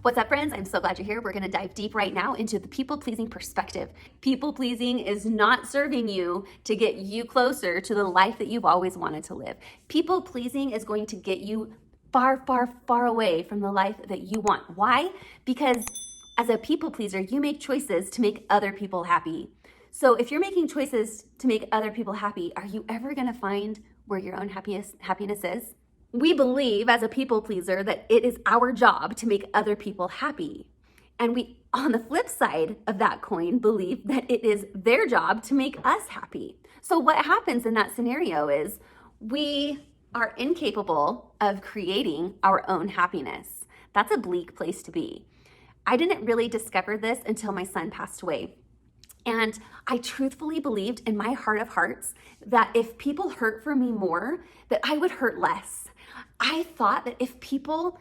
What's up, friends? I'm so glad you're here. We're going to dive deep right now into the people-pleasing perspective. People-pleasing is not serving you to get you closer to the life that you've always wanted to live. People-pleasing is going to get you far, far, far away from the life that you want. Why? Because as a people-pleaser, you make choices to make other people happy. So if you're making choices to make other people happy, are you ever going to find where your own happiness is? We believe as a people pleaser that it is our job to make other people happy. And we, on the flip side of that coin, believe that it is their job to make us happy. So what happens in that scenario is we are incapable of creating our own happiness. That's a bleak place to be. I didn't really discover this until my son passed away. And I truthfully believed in my heart of hearts that if people hurt for me more, that I would hurt less. I thought that if people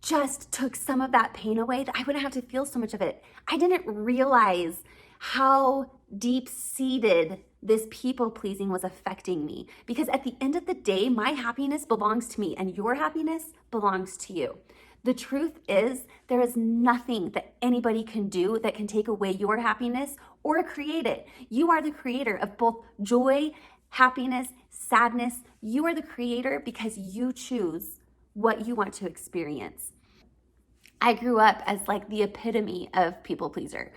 just took some of that pain away, that I wouldn't have to feel so much of it. I didn't realize how deep-seated this people-pleasing was affecting me. Because at the end of the day, my happiness belongs to me and your happiness belongs to you. The truth is, there is nothing that anybody can do that can take away your happiness or create it. You are the creator of both joy, happiness, sadness. You are the creator because you choose what you want to experience. I grew up as like the epitome of people pleaser.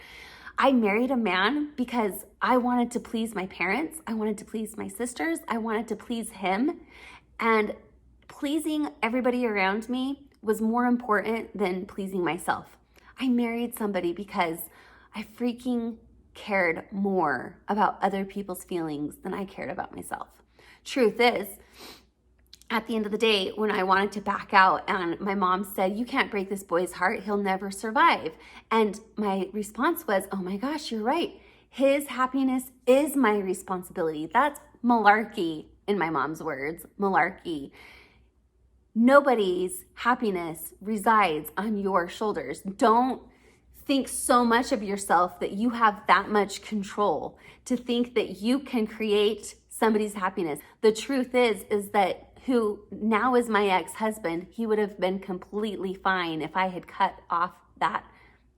I married a man because I wanted to please my parents. I wanted to please my sisters. I wanted to please him. And pleasing everybody around me was more important than pleasing myself. I married somebody because I freaking cared more about other people's feelings than I cared about myself. Truth is, at the end of the day, when I wanted to back out and my mom said, "You can't break this boy's heart, he'll never survive." And my response was, "Oh my gosh, you're right. His happiness is my responsibility." That's malarkey, in my mom's words, malarkey. Nobody's happiness resides on your shoulders. Don't think so much of yourself that you have that much control to think that you can create somebody's happiness. The truth is that who now is my ex-husband, he would have been completely fine if I had cut off that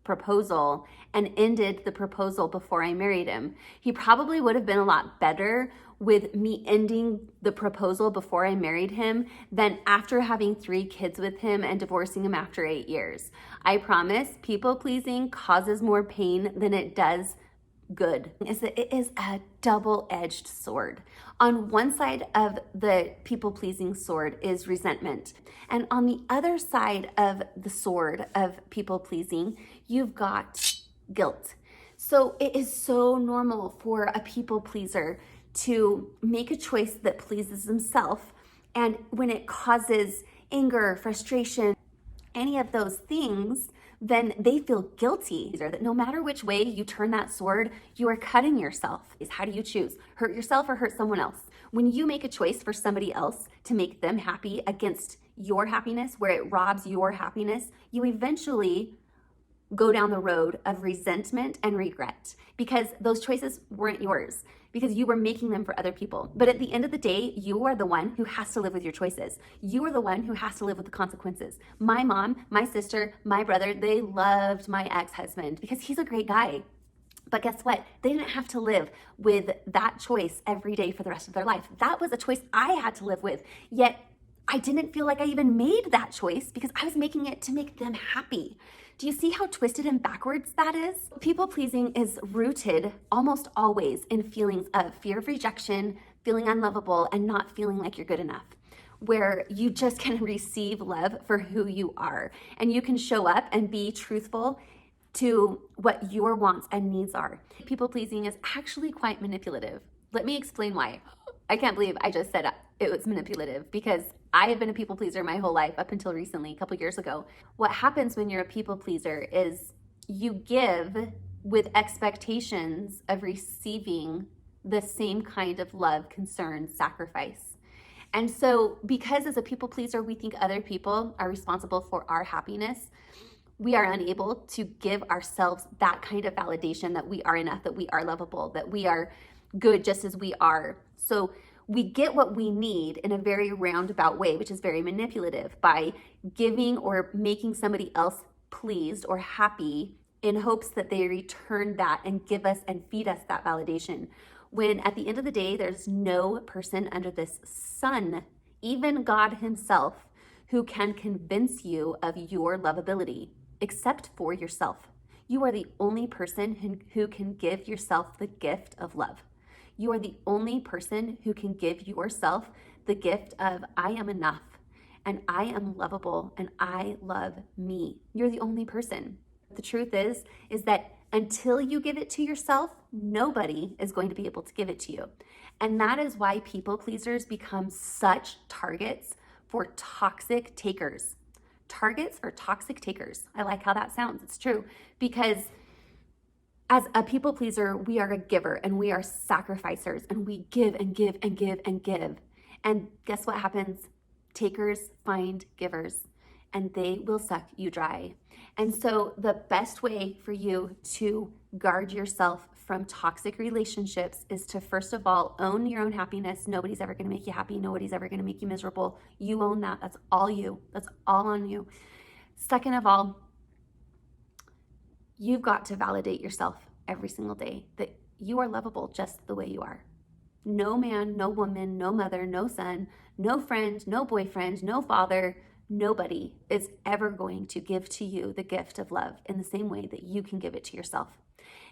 proposal and ended the proposal before I married him. He probably would have been a lot better with me ending the proposal before I married him than after having 3 kids with him and divorcing him after 8 years. I promise, people pleasing causes more pain than it does good. It is a double-edged sword. On one side of the people-pleasing sword is resentment. And on the other side of the sword of people-pleasing, you've got guilt. So it is so normal for a people-pleaser to make a choice that pleases themselves. And when it causes anger, frustration, any of those things, then they feel guilty. That no matter which way you turn that sword, you are cutting yourself. How do you choose? Hurt yourself or hurt someone else? When you make a choice for somebody else to make them happy against your happiness, where it robs your happiness, you eventually go down the road of resentment and regret because those choices weren't yours, because you were making them for other people. But at the end of the day, you are the one who has to live with your choices. You are the one who has to live with the consequences. My mom, my sister, my brother, they loved my ex-husband because he's a great guy. But guess what? They didn't have to live with that choice every day for the rest of their life. That was a choice I had to live with. Yet I didn't feel like I even made that choice because I was making it to make them happy. Do you see how twisted and backwards that is? People pleasing is rooted almost always in feelings of fear of rejection, feeling unlovable, and not feeling like you're good enough, where you just can receive love for who you are. And you can show up and be truthful to what your wants and needs are. People pleasing is actually quite manipulative. Let me explain why. I can't believe I just said it was manipulative because I have been a people pleaser my whole life up until recently, a couple years ago. What happens when you're a people pleaser is you give with expectations of receiving the same kind of love, concern, sacrifice. And so because as a people pleaser, we think other people are responsible for our happiness, we are unable to give ourselves that kind of validation that we are enough, that we are lovable, that we are good just as we are. So we get what we need in a very roundabout way, which is very manipulative, by giving or making somebody else pleased or happy in hopes that they return that and give us and feed us that validation. When at the end of the day, there's no person under this sun, even God himself, who can convince you of your lovability, except for yourself. You are the only person who can give yourself the gift of love. You are the only person who can give yourself the gift of, I am enough and I am lovable and I love me. You're the only person. The truth is that until you give it to yourself, nobody is going to be able to give it to you. And that is why people pleasers become such targets for toxic takers. Targets for toxic takers. I like how that sounds. It's true. Because as a people pleaser, we are a giver and we are sacrificers and we give and give and give and give. And guess what happens? Takers find givers and they will suck you dry. And so the best way for you to guard yourself from toxic relationships is to, first of all, own your own happiness. Nobody's ever going to make you happy. Nobody's ever going to make you miserable. You own that. That's all you. That's all on you. Second of all, you've got to validate yourself every single day that you are lovable just the way you are. No man, no woman, no mother, no son, no friend, no boyfriend, no father, nobody is ever going to give to you the gift of love in the same way that you can give it to yourself.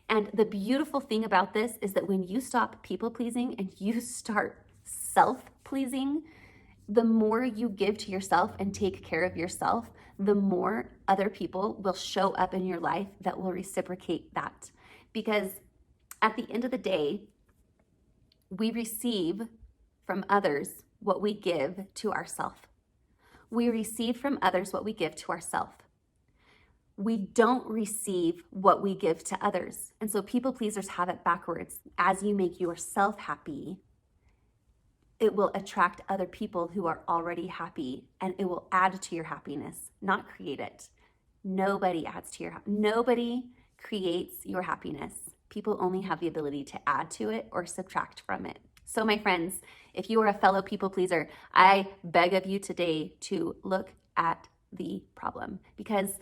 And the beautiful thing about this is that when you stop people pleasing and you start self-pleasing, the more you give to yourself and take care of yourself, the more other people will show up in your life that will reciprocate that. Because at the end of the day, we receive from others what we give to ourselves. We receive from others what we give to ourselves. We don't receive what we give to others. And so people pleasers have it backwards. As you make yourself happy, it will attract other people who are already happy and it will add to your happiness, not create it. Nobody adds to nobody creates your happiness. People only have the ability to add to it or subtract from it. So my friends, if you are a fellow people pleaser, I beg of you today to look at the problem, because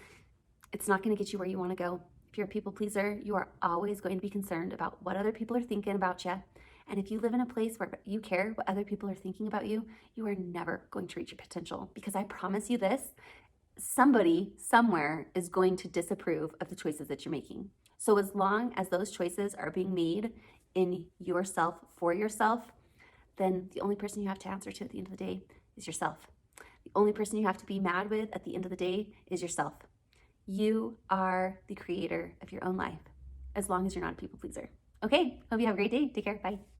it's not going to get you where you want to go. If you're a people pleaser, you are always going to be concerned about what other people are thinking about you. And if you live in a place where you care what other people are thinking about you, you are never going to reach your potential, because I promise you this, somebody somewhere is going to disapprove of the choices that you're making. So as long as those choices are being made in yourself for yourself, then the only person you have to answer to at the end of the day is yourself. The only person you have to be mad with at the end of the day is yourself. You are the creator of your own life, as long as you're not a people pleaser. Okay, hope you have a great day. Take care. Bye.